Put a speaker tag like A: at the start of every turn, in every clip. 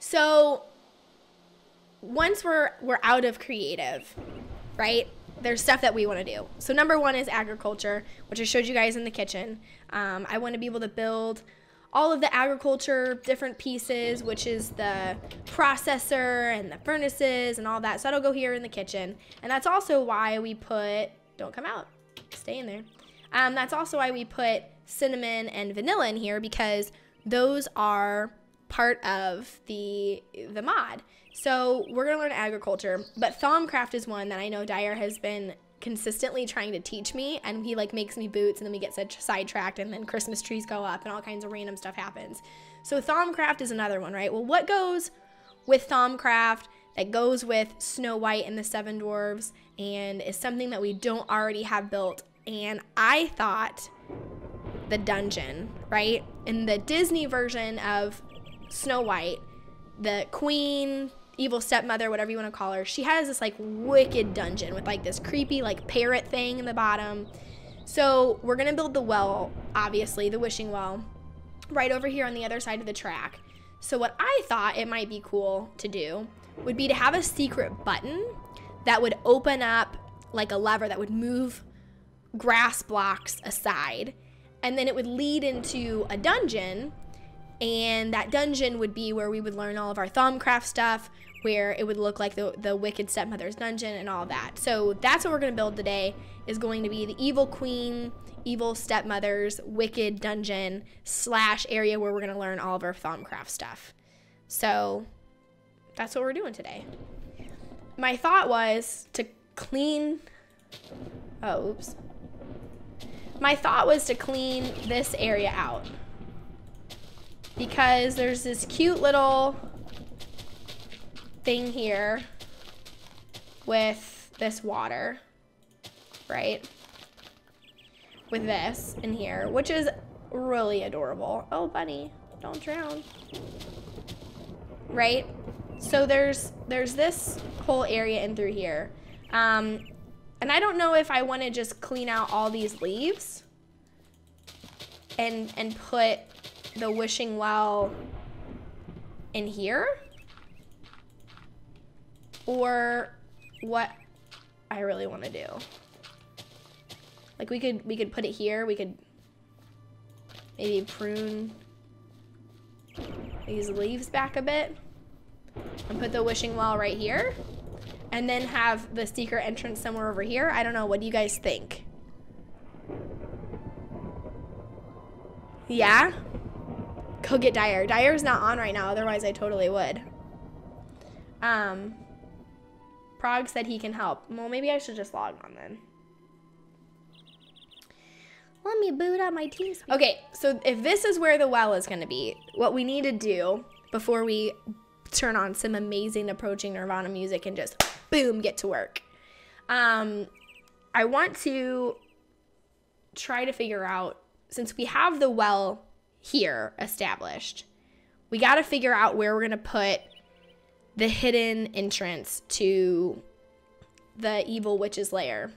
A: So once we're out of creative, right? There's stuff that we want to do. So number one is agriculture, which I showed you guys in the kitchen. I want to be able to build all of the agriculture different pieces, which is the processor and the furnaces and all that. So that'll go here in the kitchen. And that's also why we put, don't come out, stay in there. That's also why we put cinnamon and vanilla in here, because those are part of the mod. So we're gonna learn agriculture, but Thaumcraft is one that I know Dyer has been consistently trying to teach me, and he like makes me boots, and then we get sidetracked, and then Christmas trees go up and all kinds of random stuff happens. So Thaumcraft is another one, right? Well, what goes with Thaumcraft that goes with Snow White and the Seven Dwarves and is something that we don't already have built? And I thought the dungeon, right? In the Disney version of Snow White, the queen, evil stepmother, whatever you want to call her, she has this like wicked dungeon with like this creepy like parrot thing in the bottom. So we're gonna build the well, obviously the wishing well, right over here on the other side of the track. So what I thought it might be cool to do would be to have a secret button that would open up like a lever that would move grass blocks aside, and then it would lead into a dungeon. And that dungeon would be where we would learn all of our Thaumcraft stuff, where it would look like the Wicked Stepmother's dungeon and all that. So that's what we're going to build today, is going to be the Evil Queen, Evil Stepmother's Wicked Dungeon / area where we're going to learn all of our Thaumcraft stuff. So that's what we're doing today. My thought was to clean... Oh, oops. My thought was to clean this area out, because there's this cute little thing here with this water, right? With this in here, which is really adorable. Oh, bunny, don't drown. Right? So there's this whole area in through here. And I don't know if I want to just clean out all these leaves and put the wishing well in here, or what I really want to do. Like we could put it here. We could maybe prune these leaves back a bit and put the wishing well right here, and then have the secret entrance somewhere over here. I don't know. What do you guys think? Yeah? Go get Dyer. Dyer's not on right now, otherwise I totally would. Prague said he can help. Well, maybe I should just log on then. Let me boot up my team. Okay, so if this is where the well is gonna be, what we need to do before we turn on some amazing Approaching Nirvana music and just boom, get to work. I want to try to figure out, since we have the well here established, we got to figure out where we're going to put the hidden entrance to the evil witch's lair.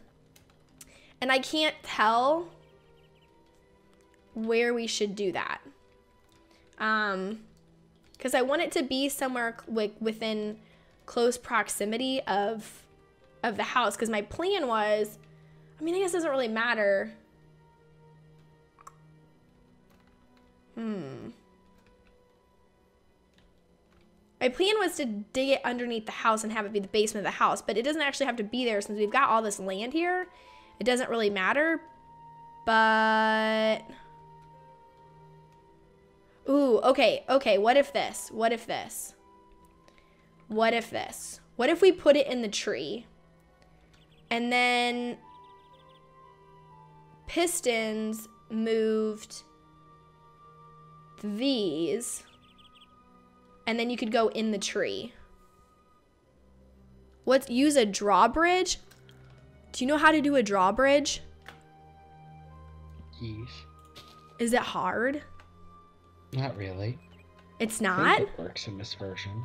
A: And I can't tell where we should do that. Because I want it to be somewhere within close proximity of the house. Because my plan was, I mean, I guess it doesn't really matter. My plan was to dig it underneath the house and have it be the basement of the house, but it doesn't actually have to be there since we've got all this land here. It doesn't really matter, but... Ooh, okay, what if this? What if this? What if this? What if we put it in the tree? And then Pistons moved these, and then you could go in the tree. Use a drawbridge? Do you know how to do a drawbridge?
B: Yes.
A: Is it hard?
B: Not really.
A: It's
B: I
A: not?
B: think it works in this version.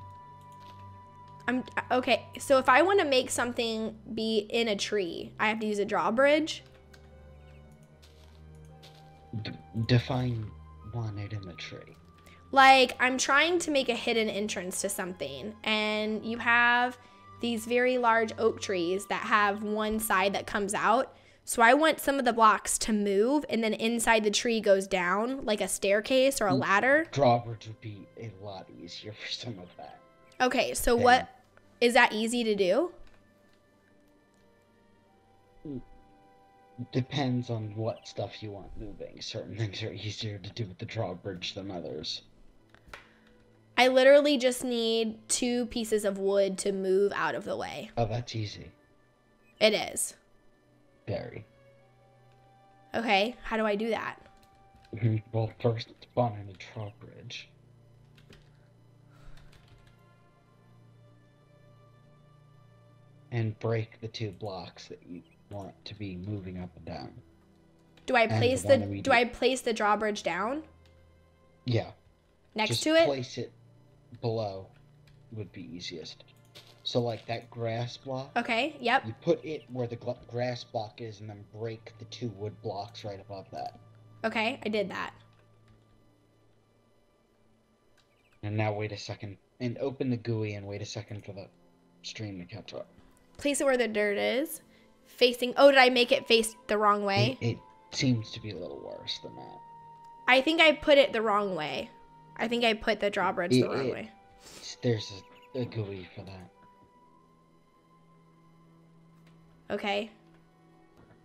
A: Okay, so if I want to make something be in a tree, I have to use a drawbridge?
B: Define wanted in the tree.
A: Like, I'm trying to make a hidden entrance to something, and you have these very large oak trees that have one side that comes out. So I want some of the blocks to move, and then inside the tree goes down, like a staircase or a ladder.
B: Drawbridge would be a lot easier for some of that.
A: Okay, so what, is that easy to do?
B: Depends on what stuff you want moving. Certain things are easier to do with the drawbridge than others.
A: I literally just need 2 pieces of wood to move out of the way.
B: Oh, that's easy.
A: It is.
B: Very.
A: Okay, how do I do that?
B: Well, first spawn in a drawbridge. And break the 2 blocks that you want to be moving up and down.
A: Do I place the drawbridge down?
B: Yeah.
A: Next to it?
B: Place it below would be easiest. So like that grass block.
A: Okay, yep.
B: You put it where the grass block is and then break the 2 wood blocks right above that.
A: Okay, I did that.
B: And now wait a second. And open the GUI and wait a second for the stream to catch up.
A: Place it where the dirt is. Facing, oh, did I make it face the wrong way?
B: It seems to be a little worse than that.
A: I think I put it the wrong way. I think I put the drawbridge the wrong way.
B: There's a GUI for that.
A: Okay.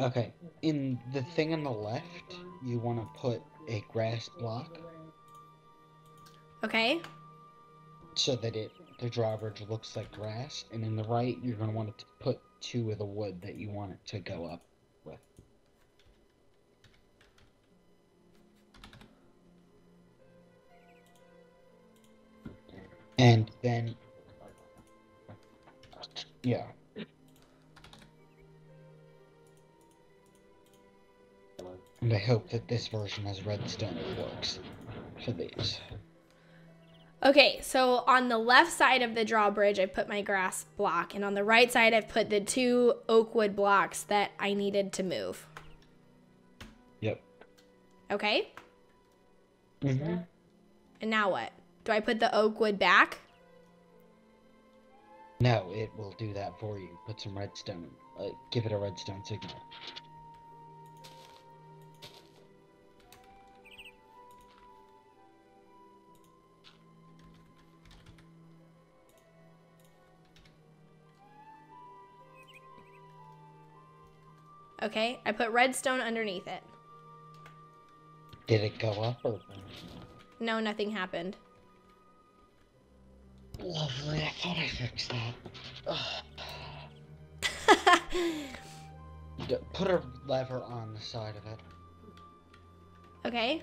B: Okay, in the thing on the left, you want to put a grass block.
A: Okay.
B: So that the drawbridge looks like grass, and in the right, you're going to want to put 2 of the wood that you want it to go up with. And then, yeah. And I hope that this version has redstone that works for these.
A: Okay, so on the left side of the drawbridge, I put my grass block, and on the right side, I've put the 2 oak wood blocks that I needed to move.
B: Yep.
A: Okay?
B: Mm-hmm.
A: And now what? Do I put the oak wood back?
B: No, it will do that for you. Put some redstone. Give it a redstone signal.
A: Okay, I put redstone underneath it.
B: Did it go up or?
A: No, nothing happened.
B: Lovely, I thought I fixed that. Put a lever on the side of it.
A: Okay.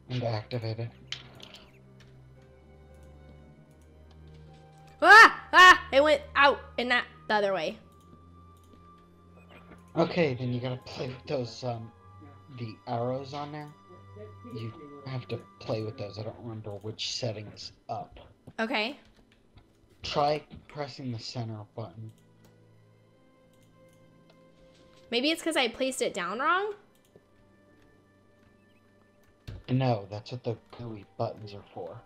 B: And activate it.
A: It went out and not the other way.
B: Okay, then you gotta play with those, the arrows on there. You have to play with those. I don't remember which setting is up.
A: Okay.
B: Try pressing the center button.
A: Maybe it's because I placed it down wrong?
B: No, that's what the GUI buttons are for.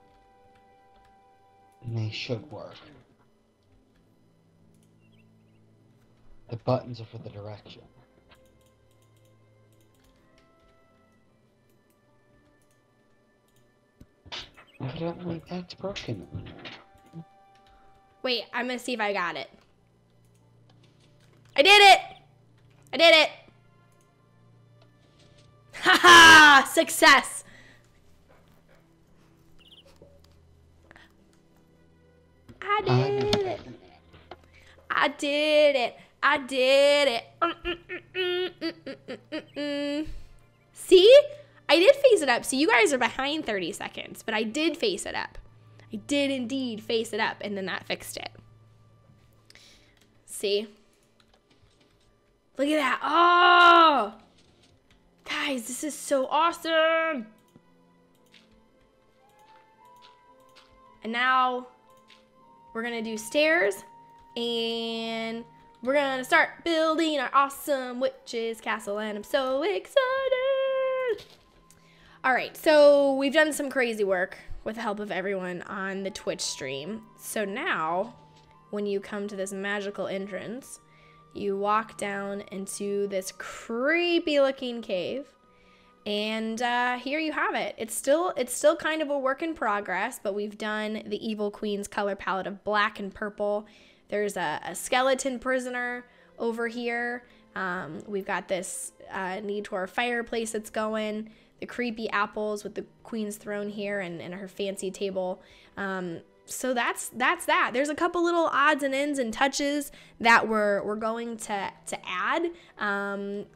B: And they should work. The buttons are for the direction. Evidently, that's broken.
A: Wait, I'm gonna see if I got it. I did it! I did it! Haha! Success! I did it! I did it! I did it! See? I did face it up. So you guys are behind 30 seconds, but I did face it up. I did indeed face it up, and then that fixed it. See? Look at that. Oh! Guys, this is so awesome! And now we're gonna do stairs, and we're gonna start building our awesome witch's castle, and I'm so excited. All right, so we've done some crazy work with the help of everyone on the Twitch stream. So now, when you come to this magical entrance, you walk down into this creepy looking cave. And here you have it. It's still kind of a work in progress, but we've done the Evil Queen's color palette of black and purple. There's a skeleton prisoner over here. We've got this need to our fireplace that's going. The creepy apples with the Queen's throne here and her fancy table. So that's that. There's a couple little odds and ends and touches that we're going to add,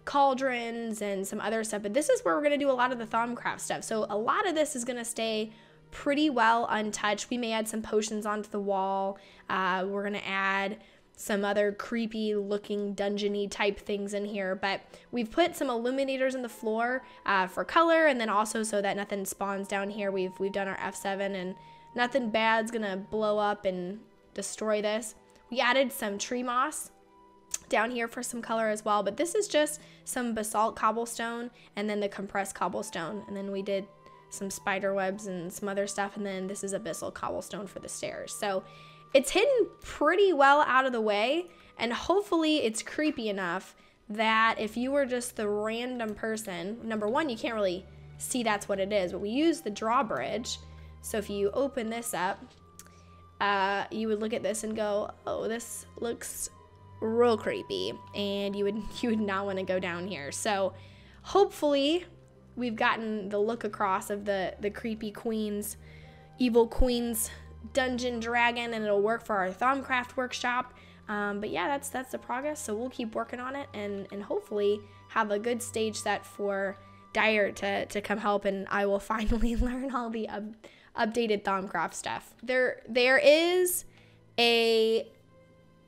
A: cauldrons and some other stuff. But this is where we're going to do a lot of the Thaumcraft stuff. So a lot of this is going to stay pretty well untouched. We may add some potions onto the wall. We're going to add some other creepy looking dungeon-y type things in here, but we've put some illuminators in the floor for color, and then also so that nothing spawns down here. We've done our F7 and nothing bad's gonna blow up and destroy this. We added some tree moss down here for some color as well, but this is just some basalt cobblestone and then the compressed cobblestone, and then we did some spider webs and some other stuff, and then this is abyssal cobblestone for the stairs. So it's hidden pretty well out of the way, and hopefully it's creepy enough that if you were just the random person, number one, you can't really see that's what it is, but we use the drawbridge. So if you open this up, you would look at this and go, oh, this looks real creepy, and you would not want to go down here. So hopefully we've gotten the look across of the creepy queen's, evil queen's dungeon dragon, and it'll work for our Thaumcraft workshop. But yeah, that's the progress. So we'll keep working on it and hopefully have a good stage set for Dyer to come help, and I will finally learn all the updated Thaumcraft stuff. There is an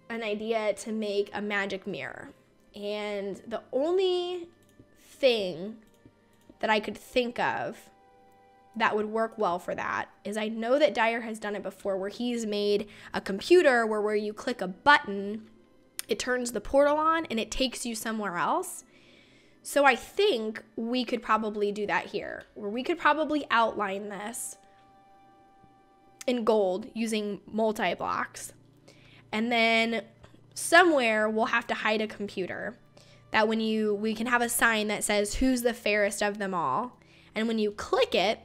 A: idea to make a magic mirror, and the only thing that I could think of that would work well for that is, I know that Dyer has done it before, where he's made a computer where you click a button, it turns the portal on and it takes you somewhere else. So I think we could probably do that here, where we could probably outline this in gold using multi-blocks, and then somewhere we'll have to hide a computer that when we can have a sign that says who's the fairest of them all, and when you click it,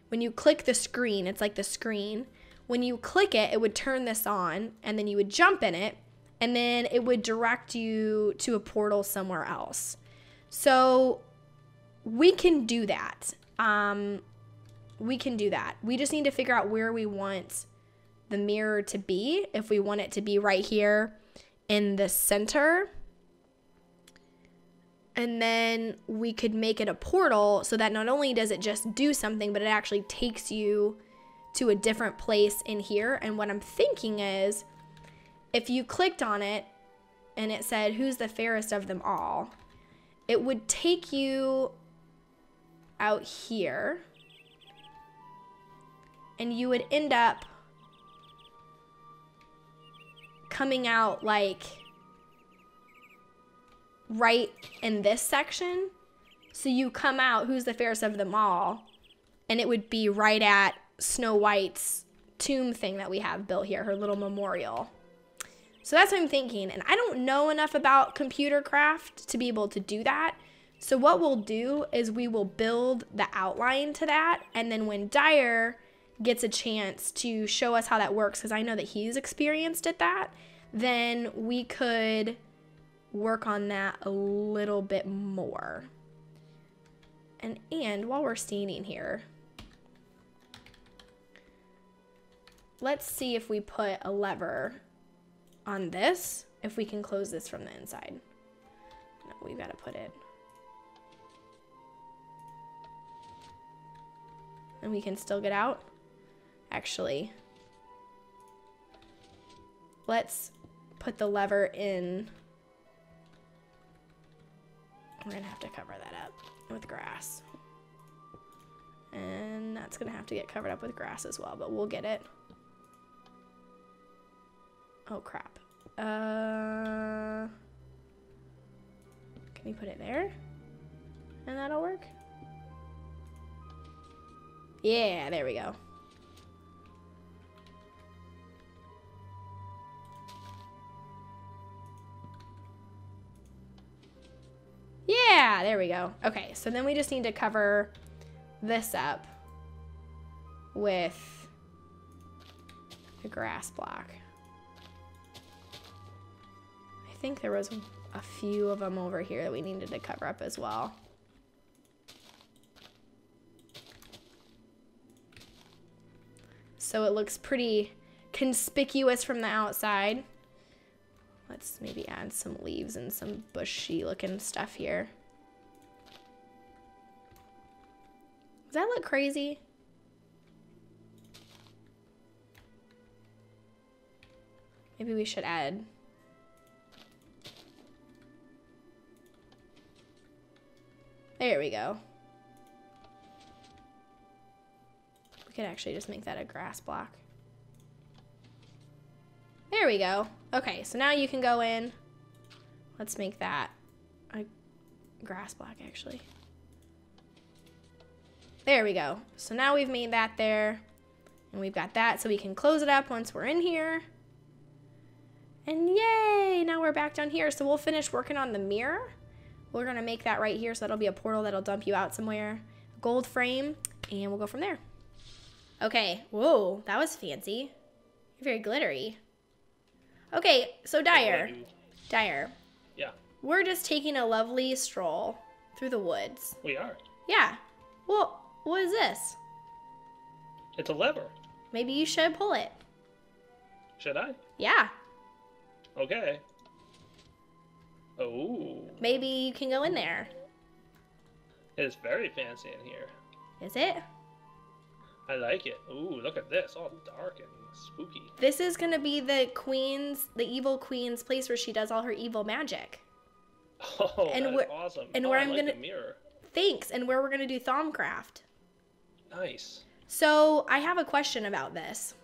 A: when you click the screen, it's like the screen, when you click it, it would turn this on, and then you would jump in it, and then it would direct you to a portal somewhere else. So we can do that. We can do that. We just need to figure out where we want the mirror to be. If we want it to be right here in the center, and then we could make it a portal so that not only does it just do something, but it actually takes you to a different place in here. And what I'm thinking is, if you clicked on it and it said who's the fairest of them all, it would take you out here, and you would end up coming out like right in this section. So you come out, who's the fairest of them all, and it would be right at Snow White's tomb thing that we have built here, her little memorial. So that's what I'm thinking, and I don't know enough about computer craft to be able to do that. So what we'll do is we will build the outline to that, and then when Dyer gets a chance to show us how that works, because I know that he's experienced at that, then we could work on that a little bit more. And while we're standing here, let's see if we put a lever on this, if we can close this from the inside. No, we've got to put it. And we can still get out. Actually, let's put the lever in. We're gonna have to cover that up with grass. And that's gonna have to get covered up with grass as well, but we'll get it. Oh crap. Can we put it there? And that'll work? Yeah, there we go. Yeah, there we go. Okay, so then we just need to cover this up with a grass block. I think there was a few of them over here that we needed to cover up as well. So it looks pretty conspicuous from the outside. Let's maybe add some leaves and some bushy looking stuff here. Does that look crazy? Maybe we should add. There we go. We could actually just make that a grass block. There we go. Okay, so now you can go in. Let's make that a grass block, actually. There we go. So now we've made that there. And we've got that, so we can close it up once we're in here. And yay! Now we're back down here. So we'll finish working on the mirror. We're going to make that right here, so that'll be a portal that'll dump you out somewhere. Gold frame, and we'll go from there. Okay. Whoa, that was fancy. You're very glittery. Okay, so Dyer.
C: Yeah.
A: We're just taking a lovely stroll through the woods.
C: We are.
A: Yeah. Well, what is this?
C: It's a lever.
A: Maybe you should pull it.
C: Should I?
A: Yeah.
C: Okay. Oh.
A: Maybe you can go in there.
C: It is very fancy in here.
A: Is it?
C: I like it. Ooh, look at this. All dark and spooky.
A: This is going to be the evil queen's place where she does all her evil magic.
C: Oh, and that's awesome.
A: And
C: oh,
A: where
C: I
A: I'm
C: like
A: going to...
C: the mirror.
A: Thanks. And where we're going to do Thaumcraft.
C: Nice.
A: So, I have a question about this.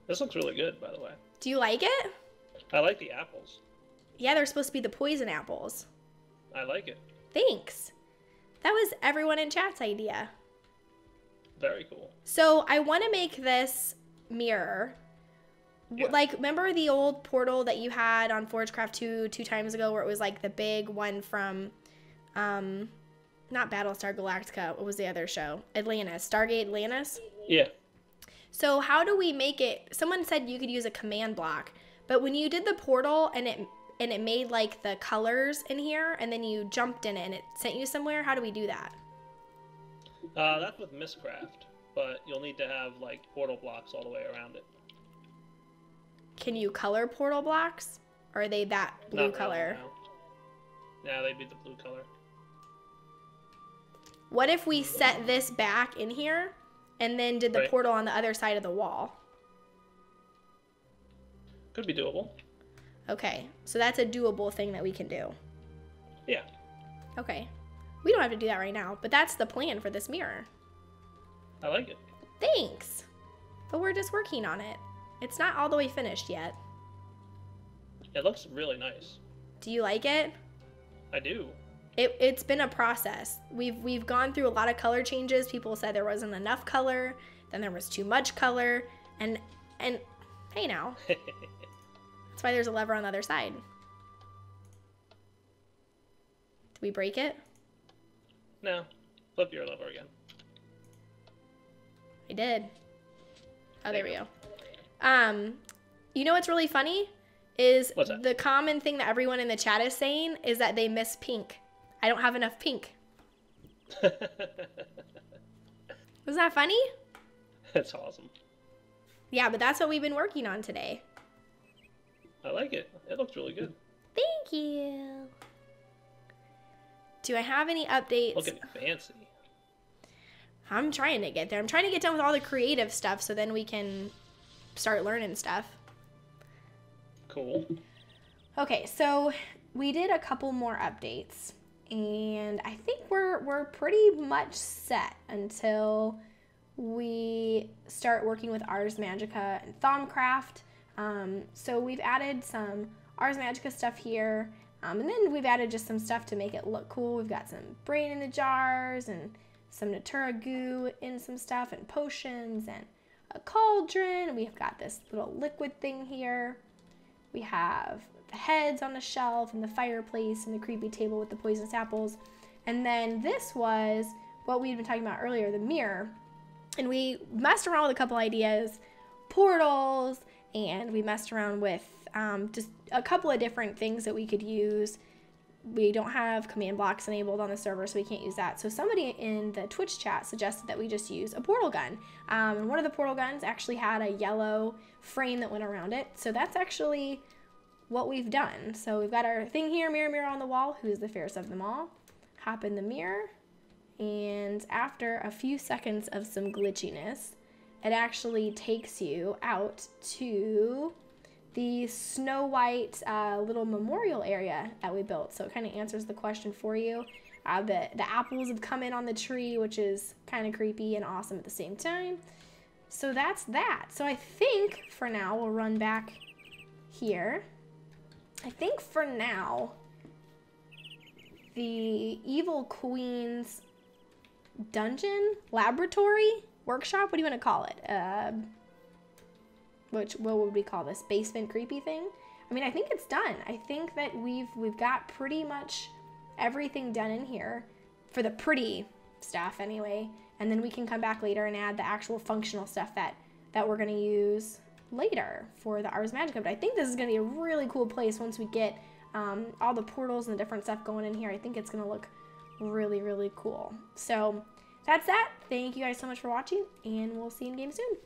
C: This looks really good, by the way.
A: Do you like it?
C: I like the apples.
A: Yeah, they're supposed to be the poison apples.
C: I like it.
A: Thanks. That was everyone in chat's idea.
C: Very cool.
A: So I want to make this mirror. Yeah. Like, remember the old portal that you had on Forgecraft 2 times ago where it was like the big one from, not Battlestar Galactica, what was the other show? Atlantis, Stargate Atlantis?
C: Yeah.
A: So how do we make it, someone said you could use a command block, but when you did the portal and it made like the colors in here and then you jumped in it and it sent you somewhere, how do we do that?
C: That's with Mistcraft, but you'll need to have like portal blocks all the way around it.
A: Can you color portal blocks? Or are they that blue color?
C: No. Yeah, they'd be the blue color.
A: What if we set this back in here and then did the portal on the other side of the wall?
C: Could be doable.
A: Okay, so that's a doable thing that we can do.
C: Yeah.
A: Okay. We don't have to do that right now, but that's the plan for this mirror.
C: I like it.
A: Thanks. But we're just working on it. It's not all the way finished yet.
C: It looks really nice.
A: Do you like it?
C: I do.
A: It's been a process. We've gone through a lot of color changes. People said there wasn't enough color, then there was too much color, and hey now. That's why there's a lever on the other side. Did we break it?
C: No. Flip your lever again.
A: I did. Oh, there we go. You know what's really funny? Is the common thing that everyone in the chat is saying is that they miss pink. I don't have enough pink. Was that funny?
C: That's awesome.
A: Yeah, but that's what we've been working on today.
C: I like it. It looks really good.
A: Thank you. Do I have any updates?
C: Looking fancy.
A: I'm trying to get there. I'm trying to get done with all the creative stuff so then we can start learning stuff.
C: Cool.
A: Okay, so we did a couple more updates. And I think we're pretty much set until we start working with Ars Magica and Thaumcraft. So we've added some Ars Magica stuff here. And then we've added just some stuff to make it look cool. We've got some brain in the jars and some Natura goo in some stuff and potions and a cauldron. We've got this little liquid thing here. We have the heads on the shelf and the fireplace and the creepy table with the poisonous apples. And then this was what we'd been talking about earlier, the mirror. And we messed around with a couple ideas, portals, and we messed around with just a couple of different things that we could use. We don't have command blocks enabled on the server, so we can't use that. So somebody in the Twitch chat suggested that we just use a portal gun. And one of the portal guns actually had a yellow frame that went around it. So that's actually what we've done. So we've got our thing here, mirror, mirror on the wall. Who's the fairest of them all? Hop in the mirror. And after a few seconds of some glitchiness, it actually takes you out to the Snow White little memorial area that we built. So it kind of answers the question for you. The apples have come in on the tree, which is kind of creepy and awesome at the same time. So that's that. So I think for now we'll run back here. I think for now the Evil Queen's dungeon, laboratory, workshop, what do you want to call it? What would we call this? Basement creepy thing? I mean, I think it's done. I think that we've got pretty much everything done in here for the pretty stuff anyway. And then we can come back later and add the actual functional stuff that we're going to use later for the Ars Magica. But I think this is going to be a really cool place once we get all the portals and the different stuff going in here. I think it's going to look really, really cool. So that's that. Thank you guys so much for watching, and we'll see you in game soon.